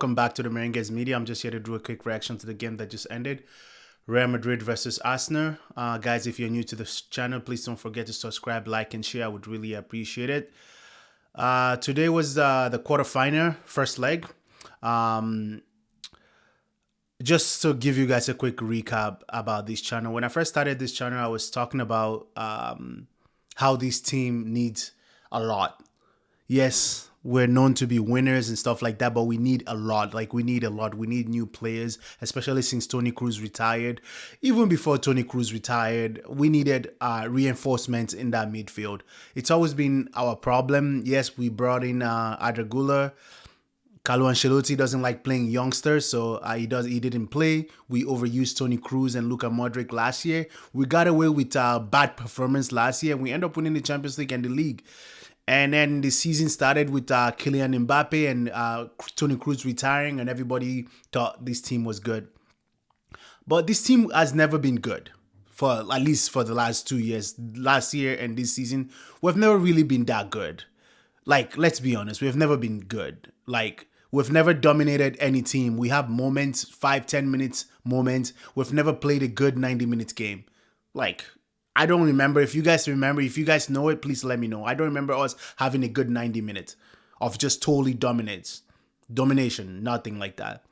Welcome back to the Merengues Media. I'm just here to do a quick reaction to the game that just ended. Real Madrid versus Arsenal. Guys, if you're new to this channel, please don't forget to subscribe, like, and share. I would really appreciate it. Today was the quarterfinal, first leg. Just to give you guys a quick recap about this channel. When I first started this channel, I was talking about how this team needs a lot. Yes, we're known to be winners and stuff like that, but we need a lot. We need a lot. We need new players, especially since Toni Kroos retired. Even before Toni Kroos retired, we needed reinforcements in that midfield. It's always been our problem. Yes, we brought in Adregula. Carlo Ancelotti doesn't like playing youngsters, so he didn't play. We overused Toni Kroos and Luka Modric last year. We got away with bad performance last year, and we end up winning the Champions League and the league. And then the season started with Kylian Mbappe and Toni Kroos retiring, and everybody thought this team was good. But this team has never been good, at least for the last 2 years. Last year and this season, we've never really been that good. Let's be honest, we've never been good. We've never dominated any team. We have moments, 5-10 minutes moments. We've never played a good 90-minute game. I don't remember. If you guys remember, if you guys know it, please let me know. I don't remember us having a good 90 minutes of just totally domination, nothing like that.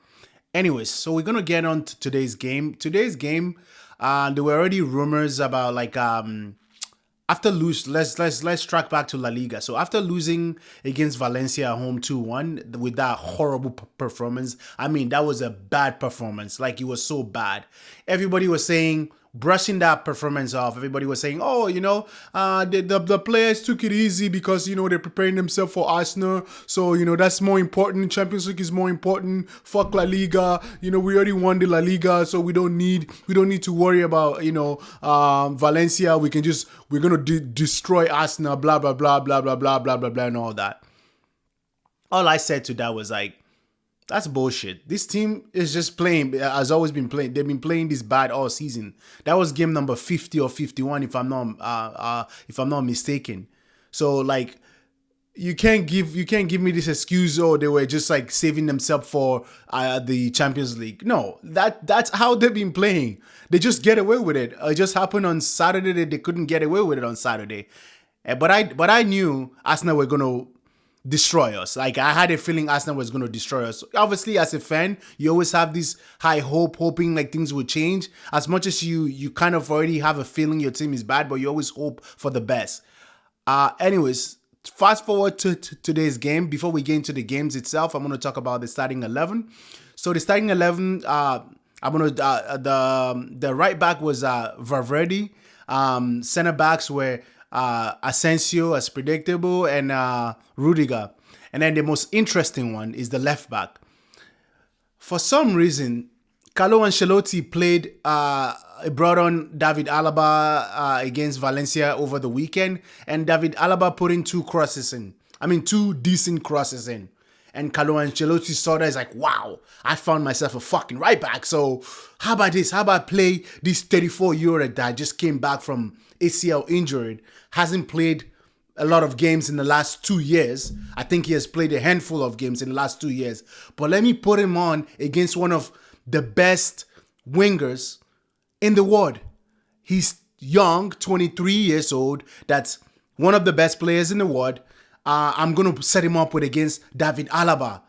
Anyways, so we're gonna get on to today's game. There were already rumors about let's track back to La Liga. So after losing against Valencia at home 2-1 with that horrible performance, I mean, that was a bad performance. It was so bad. Everybody was saying, brushing that performance off, everybody was saying, oh, the players took it easy because, they're preparing themselves for Arsenal. So, that's more important. Champions League is more important. Fuck La Liga. We already won the La Liga, so we don't need to worry about, Valencia. We're going to destroy Arsenal, blah, blah, blah, blah, blah, blah, blah, blah, blah, and all that. All I said to that was that's bullshit. This team is just playing, has always been playing. They've been playing this bad all season. That was game number 50 or 51, if I'm not mistaken. So you can't give me this excuse, oh, they were just saving themselves for the Champions League. No, that's how they've been playing. They just get away with it. It just happened on Saturday that they couldn't get away with it on Saturday. But I knew Arsenal were gonna destroy us. I had a feeling Arsenal was going to destroy us. Obviously, as a fan, you always have this high hoping things will change. As much as you kind of already have a feeling your team is bad, but you always hope for the best. Anyways, fast forward to today's game. Before we get into the games itself, I'm going to talk about the starting 11. So the starting 11, the right back was Valverde. Center backs were Asensio, as predictable, and Rudiger. And then the most interesting one is the left back. For some reason, Carlo Ancelotti brought on David Alaba against Valencia over the weekend, and David Alaba put in two decent crosses in. And Carlo Ancelotti saw that, is wow, I found myself a fucking right back. So how about this? How about play this 34-year-old that just came back from ACL injured, hasn't played a lot of games in the last 2 years. I think he has played a handful of games in the last 2 years. But let me put him on against one of the best wingers in the world. He's young, 23 years old. That's one of the best players in the world. I'm going to set him up against David Alaba,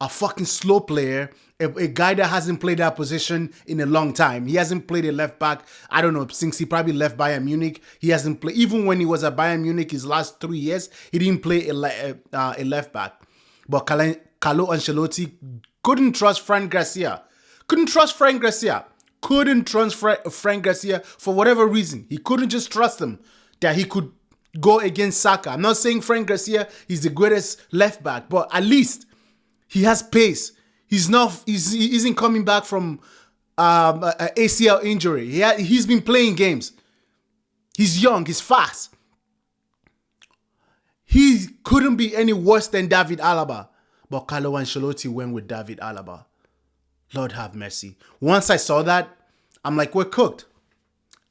a fucking slow player, a guy that hasn't played that position in a long time. He hasn't played a left back, I don't know, since he probably left Bayern Munich. He hasn't played, even when he was at Bayern Munich his last 3 years, he didn't play a left back. But Carlo Ancelotti couldn't trust Frank Garcia. Couldn't trust Frank Garcia for whatever reason. He couldn't just trust him that he could go against Saka. I'm not saying Frank Garcia is the greatest left back, but at least he has pace. He isn't coming back from an ACL injury. He's been playing games. He's young. He's fast. He couldn't be any worse than David Alaba. But Carlo Ancelotti went with David Alaba. Lord have mercy. Once I saw that, I'm like, we're cooked.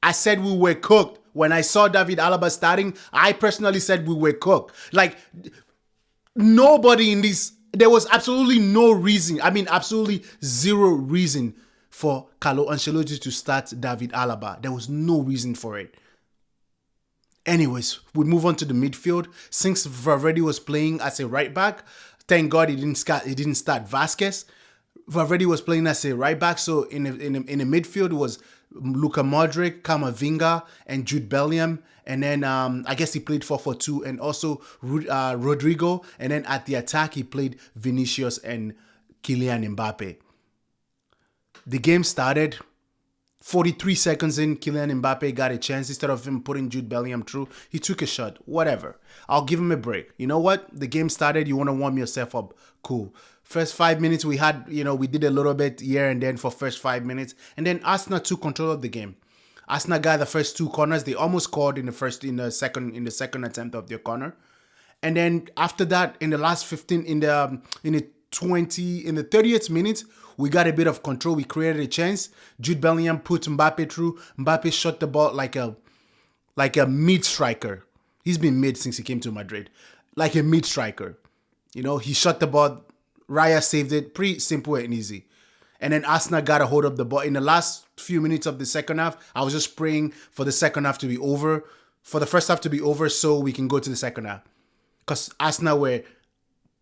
I said we were cooked. When I saw David Alaba starting, I personally said we were cooked. Nobody in this There was absolutely no reason. I mean, absolutely zero reason for Carlo Ancelotti to start David Alaba. There was no reason for it. Anyways, we move on to the midfield. Since Valverde was playing as a right back, thank God he didn't start Vasquez. Valverde was playing as a right back, so in the midfield was Luka Modric, Camavinga, and Jude Bellingham. And then I guess he played 4-4-2, and also Rodrigo. And then at the attack, he played Vinicius and Kylian Mbappe. The game started. 43 seconds in, Kylian Mbappe got a chance. Instead of him putting Jude Bellingham through, he took a shot. Whatever. I'll give him a break. You know what? The game started. You want to warm yourself up. Cool. First 5 minutes, we did a little bit here and then for first 5 minutes. And then Arsenal took control of the game. Arsenal got the first two corners. They almost scored in the second attempt of their corner. And then after that, in the last 15, in the 30th minute, we got a bit of control. We created a chance. Jude Bellingham put Mbappe through. Mbappe shot the ball like a mid striker. He's been mid since he came to Madrid. Like a mid striker. He shot the ball. Raya saved it. Pretty simple and easy. And then Arsenal got a hold of the ball. In the last few minutes of the second half, I was just praying for the second half to be over. For the first half to be over so we can go to the second half. Because Arsenal were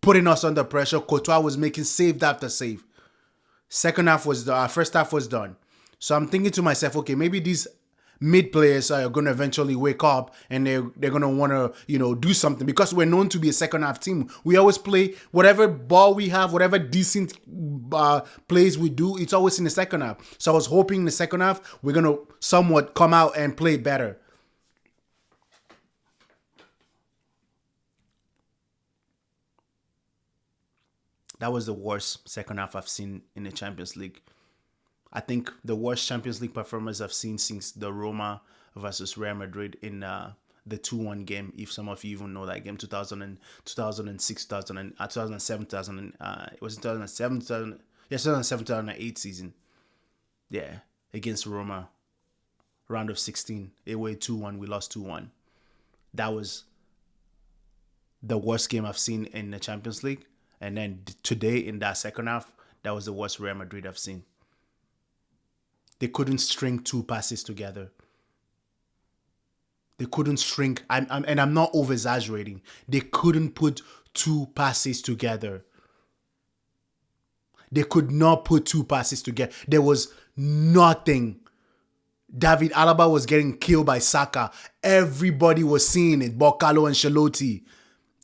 putting us under pressure. Courtois was making save after save. First half was done. So I'm thinking to myself, okay, maybe these mid players are going to eventually wake up and they're going to want to, do something because we're known to be a second half team. We always play whatever ball we have, whatever decent plays we do, it's always in the second half. So I was hoping in the second half, we're going to somewhat come out and play better. That was the worst second half I've seen in the Champions League. I think the worst Champions League performance I've seen since the Roma versus Real Madrid in the 2-1 game, if some of you even know that game, 2006, 2007, it was 2007, 2008 season. Yeah, against Roma, round of 16, away 2-1, we lost 2-1. That was the worst game I've seen in the Champions League. And then today in that second half, that was the worst Real Madrid I've seen. They couldn't string two passes together. They couldn't string, and I'm not over-exaggerating. They couldn't put two passes together. They could not put two passes together. There was nothing. David Alaba was getting killed by Saka. Everybody was seeing it, but Carlo Ancelotti.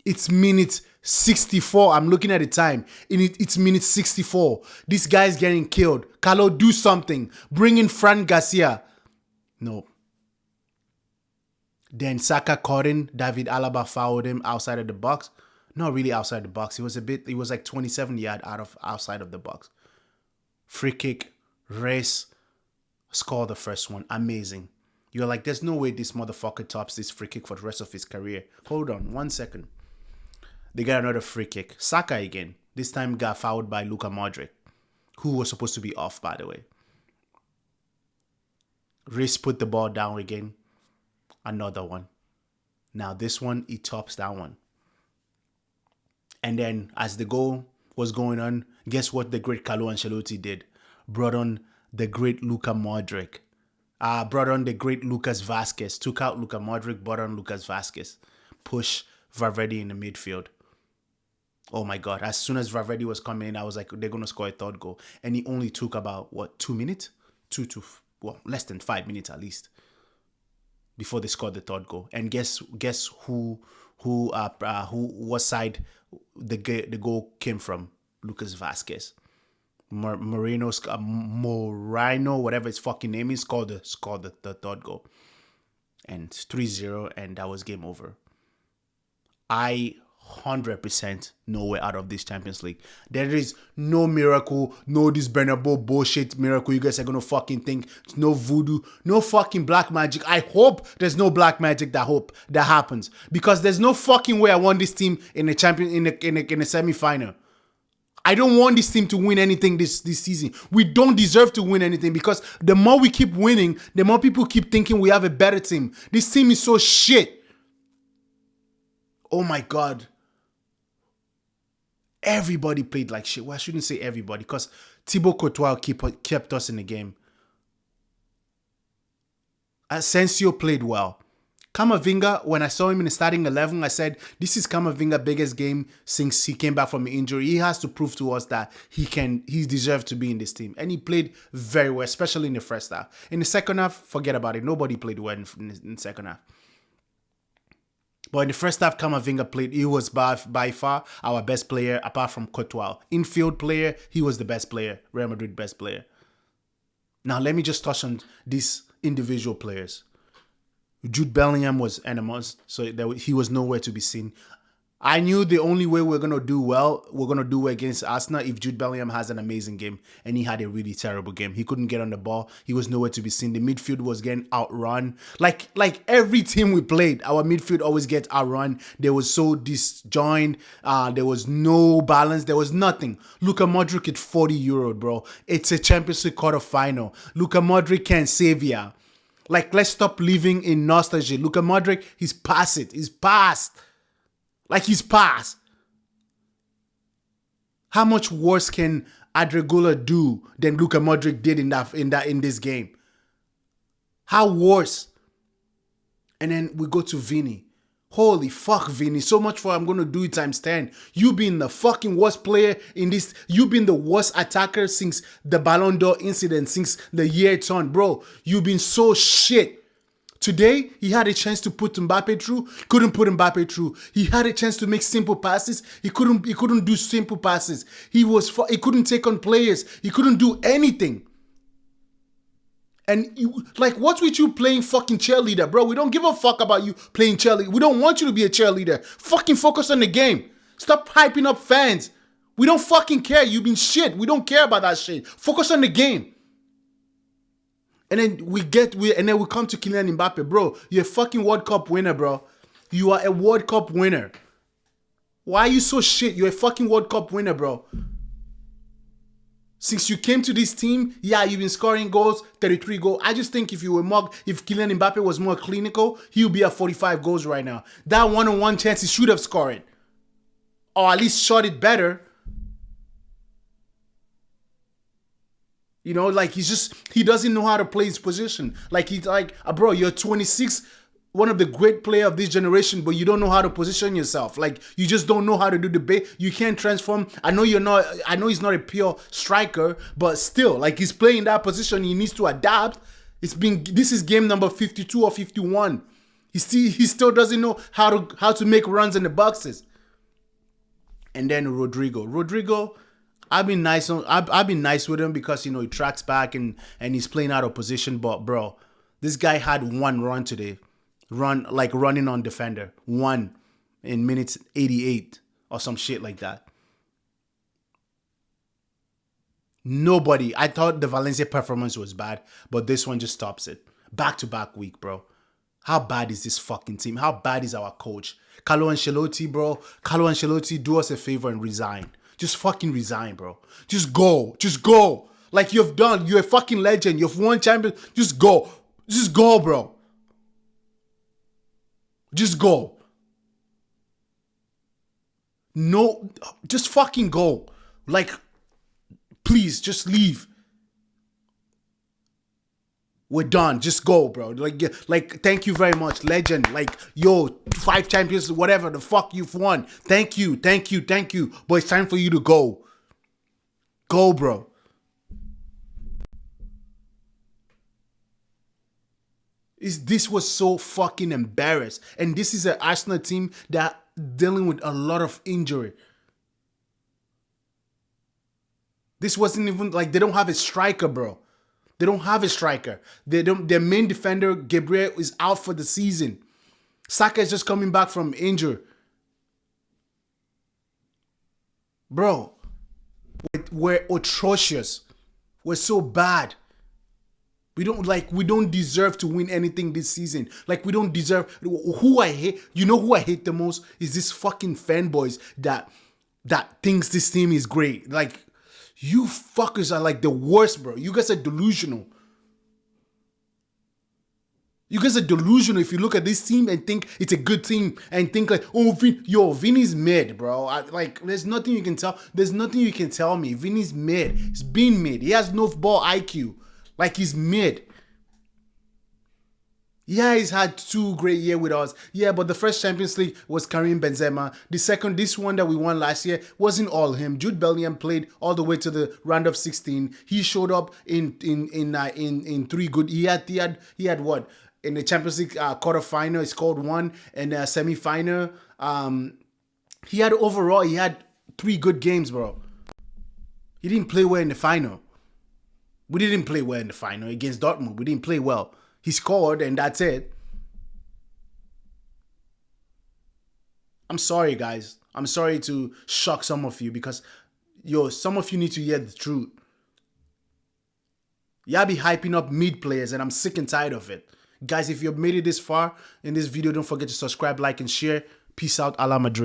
It's minute 64. I'm looking at the time. It's minute 64. This guy's getting killed. Carlo, do something. Bring in Fran Garcia. No. Then Saka caught in. David Alaba fouled him outside of the box. Not really outside the box. It was like 27 yards outside of the box. Free kick. Race. Score the first one. Amazing. You're like, there's no way this motherfucker tops this free kick for the rest of his career. Hold on 1 second. They got another free kick. Saka again. This time got fouled by Luka Modric, who was supposed to be off, by the way. Reece put the ball down again. Another one. Now this one, he tops that one. And then as the goal was going on, guess what the great Carlo Ancelotti did? Brought on the great Luka Modric. Brought on the great Lucas Vasquez. Took out Luka Modric, brought on Lucas Vasquez. Push Valverde in the midfield. Oh my God. As soon as Valverde was coming in, I was like, they're going to score a third goal. And he only took about, 2 minutes? Less than 5 minutes at least before they scored the third goal. And guess what side the goal came from? Lucas Vasquez. Moreno, whatever his fucking name is, scored the third goal. And 3-0, and that was game over. I 100% know we're out of this Champions League. There is no miracle, no this Bernabeu bullshit miracle you guys are gonna fucking think. It's no voodoo, no fucking black magic. I hope there's no black magic that happens, because there's no fucking way I want this team in the semi-final. I don't want this team to win anything this season. We don't deserve to win anything, because the more we keep winning, the more people keep thinking we have a better team. This team is so shit. Oh my God. Everybody played like shit. Well, I shouldn't say everybody because Thibaut Courtois kept us in the game. Asensio played well. Camavinga, when I saw him in the starting 11, I said, this is Camavinga's biggest game since he came back from the injury. He has to prove to us that he deserves to be in this team. And he played very well, especially in the first half. In the second half, forget about it. Nobody played well in the second half. But in the first half, Camavinga played. He was by far our best player, apart from Courtois. Infield player, he was the best player. Real Madrid best player. Now, let me just touch on these individual players. Jude Bellingham was enormous, so he was nowhere to be seen. I knew the only way we're going to do well against Arsenal if Jude Bellingham has an amazing game, and he had a really terrible game. He couldn't get on the ball. He was nowhere to be seen. The midfield was getting outrun. Like every team we played, our midfield always gets outrun. They was so disjoined. There was no balance. There was nothing. Luka Modric at 40 euro, bro. It's a Champions League quarter final. Luka Modric can't save ya. Like, let's stop living in nostalgia. Luka Modric, he's past it. He's past. Like, he's past. How much worse can Adregula do than Luka Modric did in this game? How worse? And then we go to Vini. Holy fuck, Vini. So much for I'm going to do it times 10. You been the fucking worst player in this. You've been the worst attacker since the Ballon d'Or incident, since the year it's on. Bro, you've been so shit. Today, he had a chance to put Mbappe through. Couldn't put Mbappe through. He had a chance to make simple passes. He couldn't do simple passes. He couldn't take on players. He couldn't do anything. And what's with you playing fucking cheerleader, bro? We don't give a fuck about you playing cheerleader. We don't want you to be a cheerleader. Fucking focus on the game. Stop hyping up fans. We don't fucking care. You've been shit. We don't care about that shit. Focus on the game. And then we come to Kylian Mbappe, bro. You're a fucking World Cup winner, bro. You are a World Cup winner. Why are you so shit? You're a fucking World Cup winner, bro. Since you came to this team, yeah, you've been scoring goals, 33 goals. I just think if Kylian Mbappe was more clinical, he would be at 45 goals right now. That one-on-one chance, he should have scored it. Or at least shot it better. You know, like he doesn't know how to play his position. Like bro, you're 26, one of the great players of this generation, but you don't know how to position yourself. Like, you just don't know how to do the bait. You can't transform. I know he's not a pure striker, but still, like, he's playing that position. He needs to adapt. This is game number 52 or 51. He still doesn't know how to make runs in the boxes. And then Rodrigo, I've been nice with him because, you know, he tracks back and he's playing out of position. But bro, this guy had one run today. Running on defender. One in minutes 88 or some shit like that. Nobody. I thought the Valencia performance was bad, but this one just stops it. Back-to-back week, bro. How bad is this fucking team? How bad is our coach? Carlo Ancelotti, bro. Carlo Ancelotti, do us a favor and resign. Just fucking resign, bro. Just go. Just go. Like you've done. You're a fucking legend. You've won champions. Just go. Just go, bro. Just go. No, just fucking go. Like, please, just leave. We're done. Just go, bro. Like, thank you very much, legend. Like, yo, 5 champions, whatever the fuck you've won. Thank you. But it's time for you to go. Go, bro. This was so fucking embarrassed. And this is an Arsenal team that dealing with a lot of injury. This wasn't even like they don't have a striker, bro. They don't have a striker. Their main defender, Gabriel, is out for the season. Saka is just coming back from injury. Bro, we're atrocious. We're so bad. We don't deserve to win anything this season. Like, we don't deserve. Who I hate, you know who I hate the most is this fucking fanboys that thinks this team is great. Like, you fuckers are like the worst, bro. You guys are delusional. You guys are delusional if you look at this team and think it's a good team and think like, oh, Vinny's mid, bro. Like, there's nothing you can tell. There's nothing you can tell me. Vinny's mid. He's been mid. He has no ball IQ. Like, he's mid. Yeah, he's had 2 great years with us. Yeah, but the first Champions League was Karim Benzema. The second, this one that we won last year, wasn't all him. Jude Bellingham played all the way to the round of 16. He showed up in 3 good. He had what? In the Champions League quarterfinal, he scored 1, and semi-final. He had 3 good games, bro. He didn't play well in the final. We didn't play well in the final against Dortmund. We didn't play well. He scored, and that's it. I'm sorry, guys. I'm sorry to shock some of you because, some of you need to hear the truth. Y'all be hyping up mid players, and I'm sick and tired of it. Guys, if you've made it this far in this video, don't forget to subscribe, like, and share. Peace out. A la Madrid.